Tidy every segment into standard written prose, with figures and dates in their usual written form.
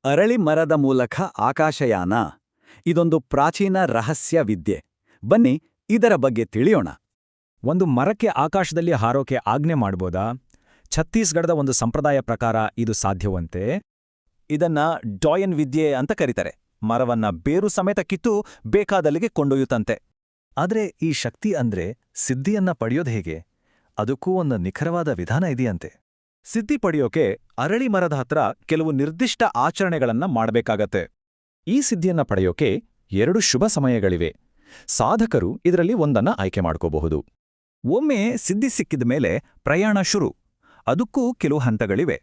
ಅರಳಿ ಮರದ ಮೂಲಕ ಆಕಾಶಯಾನ ಇದೊಂದು ಪ್ರಾಚೀನ ರಹಸ್ಯ ವಿದ್ಯೆ. ಬನ್ನಿ ಇದರ ಬಗ್ಗೆ ತಿಳಿಯೋಣ. ಒಂದು ಮರಕ್ಕೆ ಆಕಾಶದಲ್ಲಿ ಹಾರೋಕೆ ಆಜ್ಞೆ ಮಾಡ್ಬೋದಾ? ಛತ್ತೀಸ್ಗಢದ ಒಂದು ಸಂಪ್ರದಾಯ ಪ್ರಕಾರ ಇದು ಸಾಧ್ಯವಂತೆ. ಇದನ್ನ ಡಾಯನ್ ವಿದ್ಯೆ ಅಂತ ಕರೀತಾರೆ. ಮರವನ್ನ ಬೇರು ಸಮೇತ ಕಿತ್ತು ಬೇಕಾದಲ್ಲಿಗೆ ಕೊಂಡೊಯ್ಯುತ್ತಂತೆ. ಆದ್ರೆ ಈ ಶಕ್ತಿ ಅಂದ್ರೆ ಸಿದ್ಧಿಯನ್ನ ಪಡೆಯೋದು ಹೇಗೆ? ಅದಕ್ಕೂ ಒಂದು ನಿಖರವಾದ ವಿಧಾನ ಇದೆಯಂತೆ. ಸಿದ್ಧಿ ಪಡೆಯೋಕೆ ಅರಳಿ ಮರದ ಹತ್ರ ಕೆಲವು ನಿರ್ದಿಷ್ಟ ಆಚರಣೆಗಳನ್ನ ಮಾಡಬೇಕಾಗತ್ತೆ. ಈ ಸಿದ್ಧಿಯನ್ನ ಪಡೆಯೋಕೆ 2 ಶುಭ ಸಮಯಗಳಿವೆ. ಸಾಧಕರು ಇದರಲ್ಲಿ ಒಂದನ್ನ ಆಯ್ಕೆ ಮಾಡ್ಕೋಬಹುದು. ಒಮ್ಮೆ ಸಿದ್ಧಿ ಸಿಕ್ಕಿದ ಮೇಲೆ ಪ್ರಯಾಣ ಶುರು. ಅದಕ್ಕೂ ಕೆಲವು ಹಂತಗಳಿವೆ.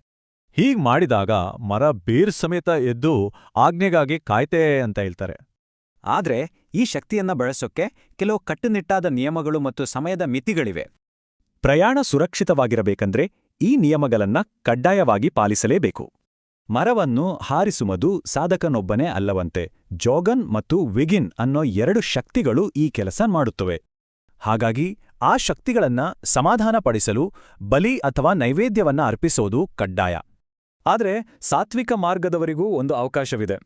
ಹೀಗ್ ಮಾಡಿದಾಗ ಮರ ಬೇರು ಸಮೇತ ಎದ್ದು ಆಜ್ಞೆಗಾಗಿ ಕಾಯ್ತೇ ಅಂತ ಹೇಳ್ತಾರೆ. ಆದ್ರೆ ಈ ಶಕ್ತಿಯನ್ನ ಬಳಸೋಕೆ ಕೆಲವು ಕಟ್ಟುನಿಟ್ಟಾದ ನಿಯಮಗಳು ಮತ್ತು ಸಮಯದ ಮಿತಿಗಳಿವೆ. ಪ್ರಯಾಣ ಸುರಕ್ಷಿತವಾಗಿರಬೇಕಂದ್ರೆ ಈ ನಿಯಮಗಳನ್ನ ಕಡ್ಡಾಯವಾಗಿ ಪಾಲಿಸಲೇಬೇಕು. ಮರವನ್ನು ಹಾರಿಸುವುದು ಸಾಧಕನೊಬ್ಬನೇ ಅಲ್ಲವಂತೆ. ಜೋಗನ್ ಮತ್ತು ವಿಗಿನ್ ಅನ್ನೋ 2 ಶಕ್ತಿಗಳು ಈ ಕೆಲಸ ಮಾಡುತ್ತವೆ. ಹಾಗಾಗಿ ಆ ಶಕ್ತಿಗಳನ್ನ ಸಮಾಧಾನಪಡಿಸಲು ಬಲಿ ಅಥವಾ ನೈವೇದ್ಯವನ್ನ ಅರ್ಪಿಸೋದು ಕಡ್ಡಾಯ. ಆದ್ರೆ ಸಾತ್ವಿಕ ಮಾರ್ಗದವರಿಗೂ ಒಂದು ಅವಕಾಶವಿದೆ.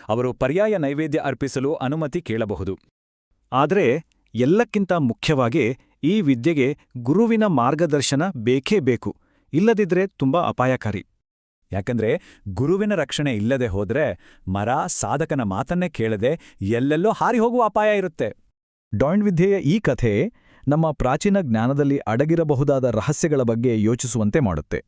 ಅವರು ಪರ್ಯಾಯ ನೈವೇದ್ಯ ಅರ್ಪಿಸಲು ಅನುಮತಿ ಕೇಳಬಹುದು. ಆದರೆ ಎಲ್ಲಕ್ಕಿಂತ ಮುಖ್ಯವಾಗಿ ಈ ವಿದ್ಯೆಗೆ ಗುರುವಿನ ಮಾರ್ಗದರ್ಶನ ಬೇಕೇ ಬೇಕು. ಇಲ್ಲದಿದ್ರೆ ತುಂಬಾ ಅಪಾಯಕಾರಿ. ಯಾಕಂದ್ರೆ ಗುರುವಿನ ರಕ್ಷಣೆ ಇಲ್ಲದೆ ಹೋದ್ರೆ ಮರ ಸಾಧಕನ ಮಾತನ್ನೇ ಕೇಳದೆ ಎಲ್ಲೆಲ್ಲೋ ಹಾರಿ ಹೋಗುವ ಅಪಾಯ ಇರುತ್ತೆ. ಡಾಯನ್ ವಿದ್ಯೆಯ ಈ ಕಥೆ ನಮ್ಮ ಪ್ರಾಚೀನ ಜ್ಞಾನದಲ್ಲಿ ಅಡಗಿರಬಹುದಾದ ರಹಸ್ಯಗಳ ಬಗ್ಗೆ ಯೋಚಿಸುವಂತೆ ಮಾಡುತ್ತೆ.